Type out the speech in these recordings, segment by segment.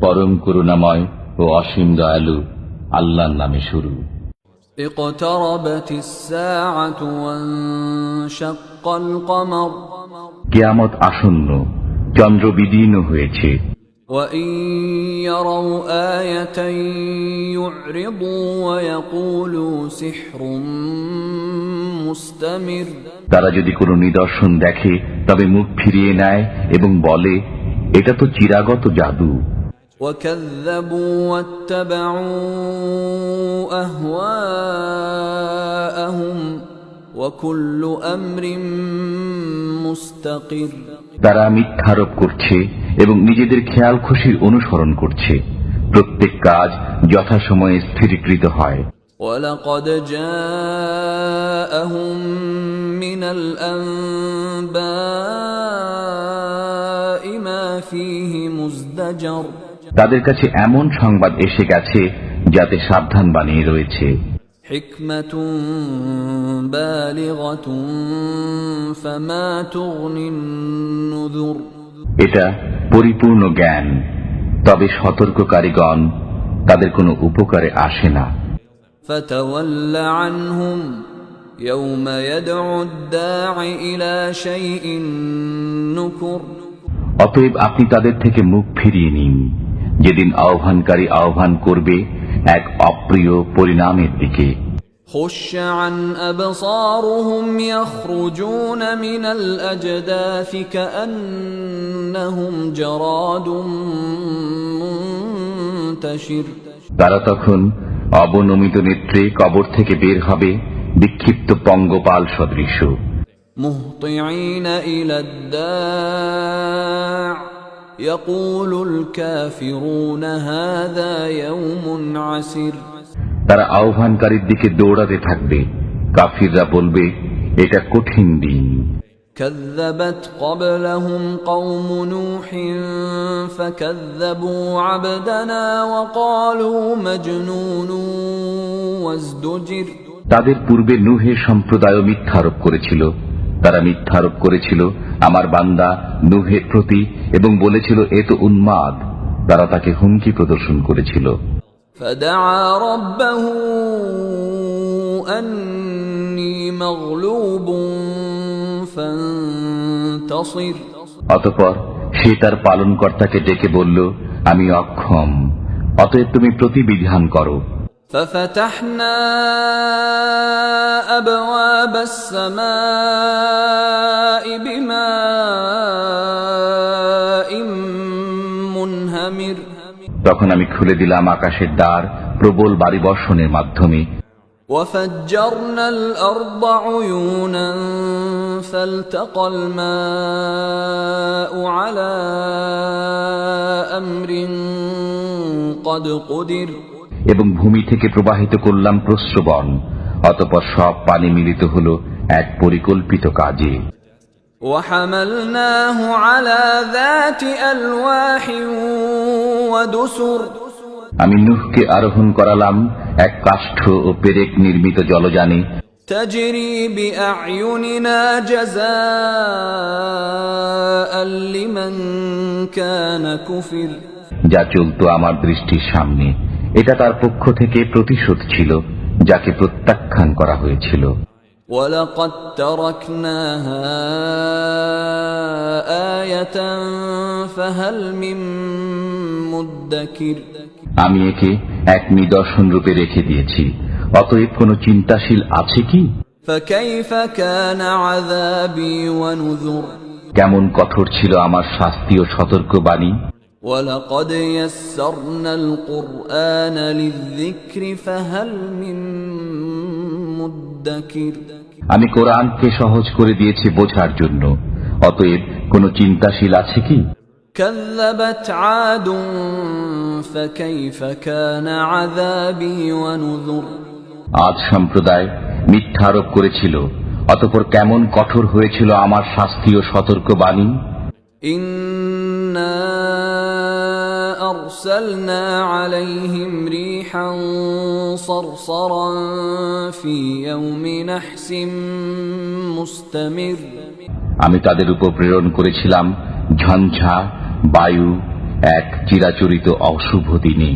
পরম করুণাময় ও অসীম দয়ালু আল্লাহর নামে শুরু। কিয়ামত আসন্ন, চন্দ্র বিদীর্ণ হয়েছে। তারা যদি কোনো নিদর্শন দেখে তবে মুখ ফিরিয়ে নেয় এবং বলে, এটা তো চিরাগত জাদু। তারা মিথ্যারোপ করছে এবং নিজেদের খেয়াল খুশির অনুসরণ করছে। প্রত্যেক কাজ যথাসময়ে স্থিরীকৃত হয়। وَلَقَدْ جَاءَهُم مِّنَ الْأَنبَاءِ مَا فِيهِ مُزْدَجَرٌ তাদের কাছে এমন সংবাদ এসে গেছে যাতে সাবধান বানিয়ে রয়েছে। حِكْمَةٌ بَالِغَةٌ فَمَا تُغْنِ النُّذُرُ এটা পরিপূর্ণ জ্ঞান, তবে সতর্ককারীগণ তাদের কোনো উপকারে আসে না। فَتَوَلَّ عَنْهُمْ يَوْمَ يَدْعُ الدَّاعِ إِلَى شَيْءٍ نُكُرٍ অতএব আপনি তাদের থেকে মুখ ফিরিয়ে নিন, যেদিন আহ্বানকারী আহ্বান করবে এক অপ্রিয় পরিণামের দিকে। خُشَّ عَنْ أَبْصَارُهُمْ يَخْرُجُونَ مِنَ الْأَجْدَاثِ كَأَنَّهُمْ جَرَادٌ مُنْتَشِرٌ তারা তখন অবনমিত নেত্রে কবর থেকে বের হবে, বিক্ষিপ্ত পঙ্গপাল সদৃশ। مُهْطِعِينَ إِلَى الدَّاعِ يَقُولُ الْكَافِرُونَ هَذَا يَوْمٌ عَسِرٌ তারা আহ্বানকারীর দিকে দৌড়াতে থাকবে, কাফিররা বলবে, এটা কঠিন দিন। كذبت قبلهم قوم نوح فكذبوا عبدنا وقالوا مجنون وازدجر তাদের পূর্বে নূহের সম্প্রদায় মিথ্যারোপ করেছিল। তারা মিথ্যারোপ করেছিল আমার বান্দা নূহের প্রতি এবং বলেছিল, এ তো উন্মাদ। তারা তাকে হুমকি প্রদর্শন করেছিল। فدعا ربه أني مغلوب فانتصر অতঃপর সে তার পালনকর্তাকে ডেকে বলল, আমি অক্ষম, অতএব তুমি প্রতিবিধান করো। ففتحنا أبواب السماء بماء منهمر তখন আমি খুলে দিলাম আকাশের দ্বার প্রবল বারি বর্ষণের মাধ্যমে। وفجرنا الأرض عيونا فالتقى الماء على أمر قد قدر এবং ভূমি থেকে প্রবাহিত করলাম প্রস্রবণ, অতঃপর সব পানি মিলিত হল এক পরিকল্পিত কাজে। وحملناه على ذات ألواح ودسر আমি নূহকে আরোহণ করালাম এক কাষ্ঠ ও পেরেক নির্মিত জলযানে, تجري بأعيننا جزاء لمن كان كفر যা চলত আমার দৃষ্টির সামনে। এটা তার পক্ষ থেকে প্রতিশোধ ছিল যাকে প্রত্যাখ্যান করা হয়েছিল। وَلَقَدْ تَرَكْنَاهَا آيَةً فَهَلْ مِن مُّدَّكِرٍ আমি একে এক নিদর্শন রূপে রেখে দিয়েছি, অতএব কোনো চিন্তাশীল আছে কি? فَكَيْفَ كَانَ عَذَابِي وَنُذُرِ কেমন কঠোর ছিল আমার শাস্তি ও সতর্কবাণী। وَلَقَدْ يَسَّرْنَا الْقُرْآنَ لِلذِّكْرِ فَهَلْ مِن مُّدَّكِرٍ আমি কোরআনকে সহজ করে দিয়েছি বোঝার জন্য, অতএব কোনো চিন্তাশীল আছে কি? كذبت عاد فكيف كان عذابي ونذر আদ সম্প্রদায় মিথ্যারোপ করেছিল, অতঃপর কেমন কঠোর হয়েছিল আমার শাস্তি ও সতর্কবাণী। إنا أرسلنا عليهم ريحا صرصرا في يوم نحس مستمر আমি তাদের উপর প্রেরণ করেছিলাম ঝঞ্ঝা বায়ু এক চিরাচরিত অশুভ দিনে।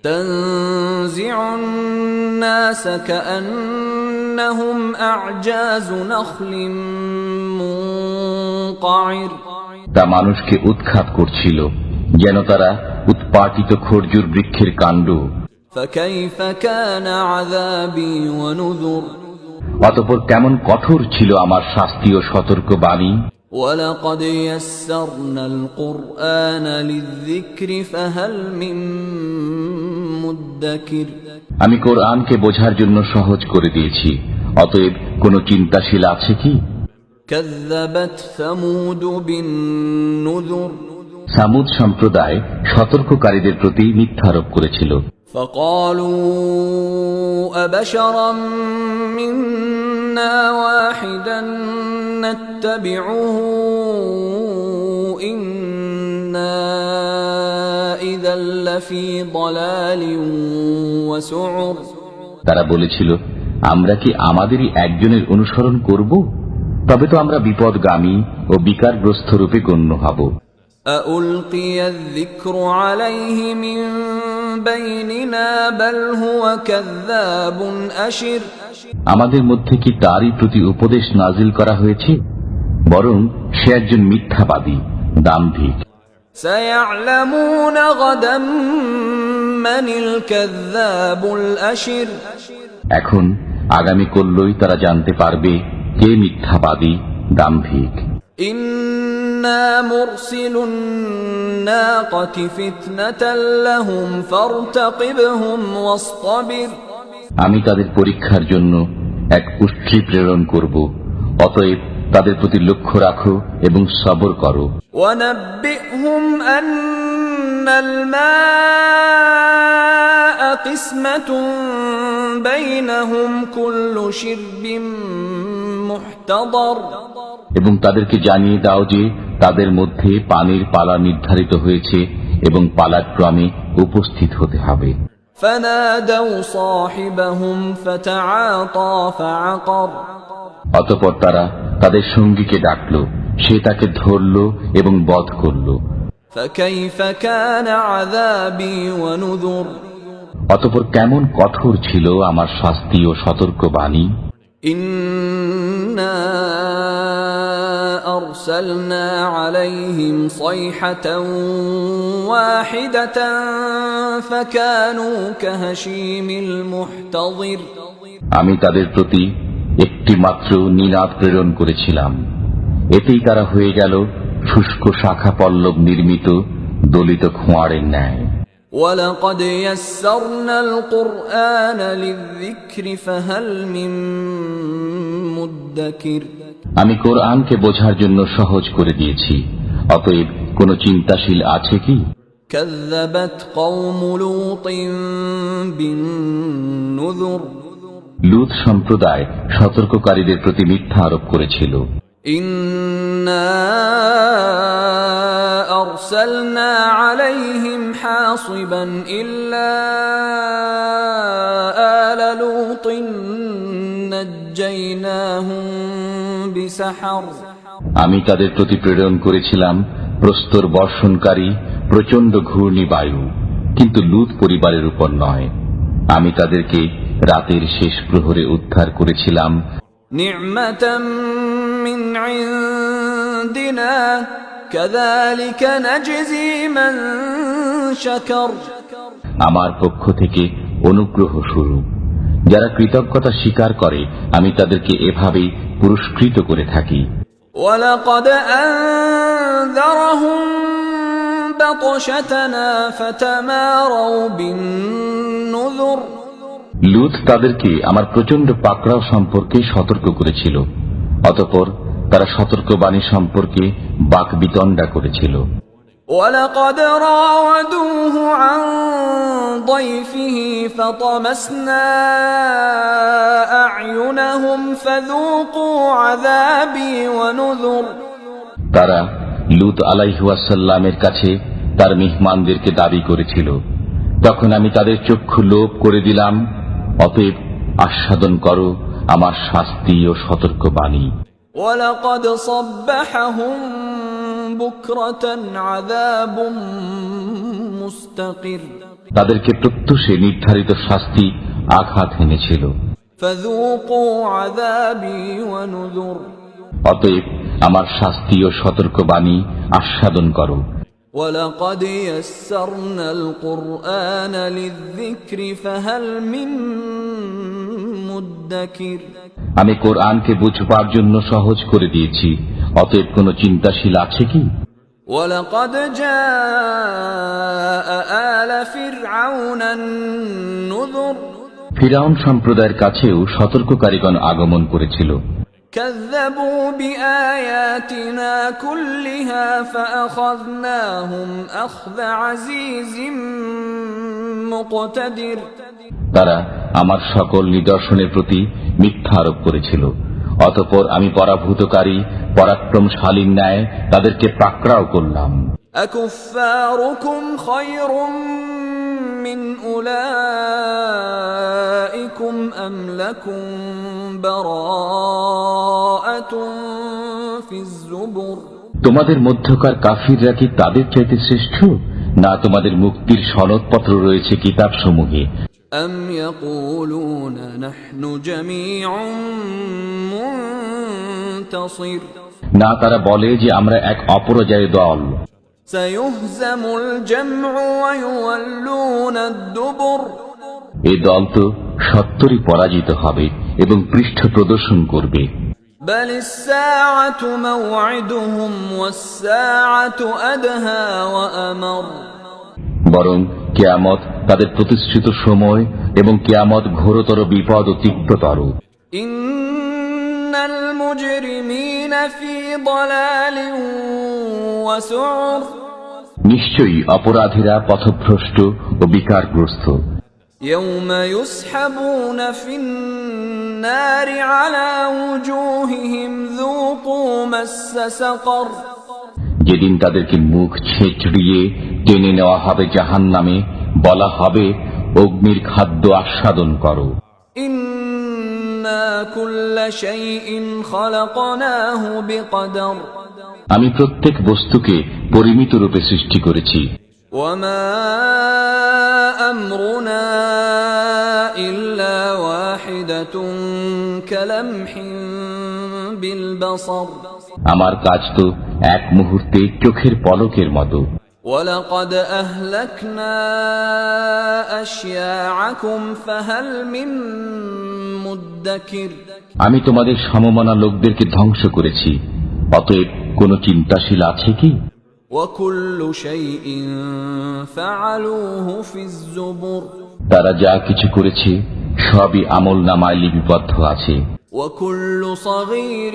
تنزع الناس كأنهم أعجاز نخل منقعر তা মানুষকে উৎখাত করছিল যেন তারা উৎপাটিত খর্জুর বৃক্ষের কাণ্ড। فكيف كان عذابي ونذر অতঃপর কেমন কঠোর ছিল আমার শাস্তি ও সতর্ক বাণী। ولقد يسرنا القرآن للذكر فهل من مدكر আমি কোরআনকে বোঝার জন্য সহজ করে দিয়েছি, অতএব কোন চিন্তাশীল আছে কি? كذبت ثمود بالنذر সামুদ সম্প্রদায় সতর্ককারীদের প্রতি মিথ্যারোপ করেছিল। فقالوا أبشرا منا واحدا نتبعه إنا إذا لفي ضلال وسعر তারা বলেছিল, আমরা কি আমাদেরই একজনের অনুসরণ করব? তবে তো আমরা বিপদগামী ও বিকারগ্রস্ত রূপে গণ্য হব। أألقي الذكر عليه من بيننا بل هو كذاب أشر আমাদের মধ্যে কি তারই প্রতি উপদেশ নাজিল করা হয়েছে? বরং সে একজন মিথ্যাবাদী, দাম্ভিক। سيعلمون غدا من الكذاب الأشر এখন আগামী কল্যই তারা জানতে পারবে কে মিথ্যাবাদী, দাম্ভিক। إنا مرسل الناقة فتنة لهم فارتقبهم واصطبر আমি তাদের পরীক্ষার জন্য এক উষ্ট্রী প্রেরণ করব, অতএব তাদের প্রতি লক্ষ্য রাখো এবং সবর করো। ونبئهم أن الماء قسمة بينهم كل شرب محتضر এবং তাদেরকে জানিয়ে দাও যে তাদের মধ্যে পানির পালা নির্ধারিত হয়েছে এবং পালাক্রমে উপস্থিত হতে হবে। فنادوا صاحبهم فتعاطى فعقر অতঃপর তারা তাদের সঙ্গীকে ডাকল, সে তাকে ধরল এবং বধ করল। فكيف كان عذابي ونذر অতঃপর কেমন কঠোর ছিল আমার শাস্তি ও সতর্ক বাণী। إنا أرسلنا عليهم صيحة واحدة فكانوا كهشيم المحتضر আমি তাদের প্রতি একটি মাত্র নিনাদ প্রেরণ করেছিলাম, এতেই তারা হয়ে গেল শুষ্ক শাখা পল্লব নির্মিত দলিত খোঁয়াড়ের ন্যায়। ولقد يسرنا القرآن للذكر فهل من مدكر আমি কোরআনকে বোঝার জন্য সহজ করে দিয়েছি, অতএব কোন চিন্তাশীল আছে কি? كذبت قوم لوط بالنذر লূত সম্প্রদায় সতর্ককারীদের প্রতি মিথ্যা আরোপ করেছিল। إنا أرسلنا عليهم حاصبا إلا آل لوط نجيناهم بسحر আমি তাদের প্রতি প্রেরণ করেছিলাম প্রস্তর বর্ষণকারী প্রচণ্ড ঘূর্ণি বায়ু, কিন্তু লূত পরিবারের উপর নয়। আমি তাদেরকে রাতের শেষ প্রহরে উদ্ধার করেছিলাম। نعمة من عندنا كذلك نجزي من شكر আমার পক্ষ থেকে অনুগ্রহ স্বরূপ যারা কৃতজ্ঞতা স্বীকার করে আমি তাদেরকে এভাবেই পুরস্কৃত করে থাকি। ولقد أنذرهم بطشتنا فتماروا بالنذر লূত তাদেরকে আমার প্রচণ্ড পাকড়াও সম্পর্কে সতর্ক করেছিল, অতঃপর তারা সতর্কবাণী সম্পর্কে বাকবিতণ্ডা করেছিল। ولقد راودوه عن ضيفه فطمسنا أعينهم فذوقوا عذابي ونذر তারা লূত আলাইহিস সালামের কাছে তার মেহমানদেরকে দাবি করেছিল। তখন আমি তাদের চক্ষু লোভ করে দিলাম। অতএব আস্বাদন করো আমার শাস্তি ও সতর্কবাণী। ولقد صبحهم بكرة عذاب مستقر তাদেরকে প্রত্যুষে নির্ধারিত শাস্তি আঘাত এনেছিল। فذوقوا عذابي ونذر অতএব আমার শাস্তি ও সতর্কবাণী আস্বাদন করো। ولقد يسرنا القرآن للذكر فهل من مدكر আমি কোরআনকে বুঝবার জন্য সহজ করে দিয়েছি, অতএব কোনো চিন্তাশীল আছে কি? ولقد جاء آل فرعون النذر ফিরআউন সম্প্রদায়ের কাছেও সতর্ককারীগণ আগমন করেছিল। كذبوا بآياتنا كلها فأخذناهم أخذ عزيز مقتدر তারা আমার সকল নিদর্শনের প্রতি মিথ্যা আরোপ করেছিল। অতঃপর আমি পরাভূতকারী পরাক্রমশালীর ন্যায় তাদেরকে পাকড়াও করলাম। أكفاركم خير من أولئكم أم لكم براءة في الزبر তোমাদের মধ্যকার কাফিররা কি তাদের চাইতে শ্রেষ্ঠ, না তোমাদের মুক্তির সনদপত্র রয়েছে কিতাবসমূহে? أم يقولون نحن جميع منتصر না তারা বলে যে আমরা এক অপরাজয় দল। سيهزم الجمع ويولون الدبر এ দল তো সত্তরই পরাজিত হবে এবং পৃষ্ঠ প্রদর্শন করবে। بل الساعة موعدهم والساعة أدهى وأمر বরং কিয়ামত তাদের প্রতিষ্ঠিত সময় এবং কিয়ামত ঘোরতর বিপদ ও তীব্রতর। إن المجرمين في ضلال وسعر নিশ্চয়ই অপরাধীরা পথভ্রষ্ট ও বিকারগ্রস্ত। يوم يسحبون في النار على وجوههم ذوقوا مس سقر যেদিন তাদেরকে মুখ ছেঁচড়িয়ে টেনে নেওয়া হবে জাহান্নামে, বলা হবে অগ্নির খাদ্য আস্বাদন করো। إنا كل شيء خلقناه بقدر আমি প্রত্যেক বস্তুকে পরিমিত রূপে সৃষ্টি করেছি। وما أمرنا إلا واحدة كلمح بالبصر আমার কাজ তো এক মুহূর্তে চোখের পলকের মতো। ولقد أهلكنا أشياعكم فهل من مدكر আমি তোমাদের সমমনা লোকদেরকে ধ্বংস করেছি, অতএব কোনো চিন্তাশীল আছে কি? وكل شيء فعلوه في الزبر তারা যা কিছু করেছে সবই আমলনামায় লিপিবদ্ধ আছে। وكل صغير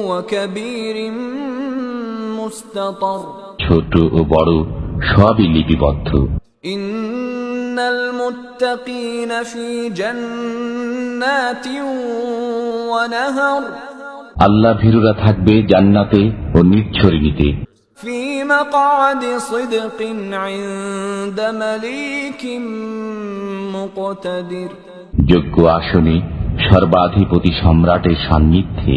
وكبير مستطر ছোট ও বড় সবই লিপিবদ্ধ। إن المتقين في جنات ونهر আল্লাহ ভীরুরা থাকবে জান্নাতে ও নিচ্ছরিণীতে। في مقعد صدق عند مليك مقتدر যোগ্য আসনে সর্বাধিপতি সম্রাটের সান্নিধ্যে।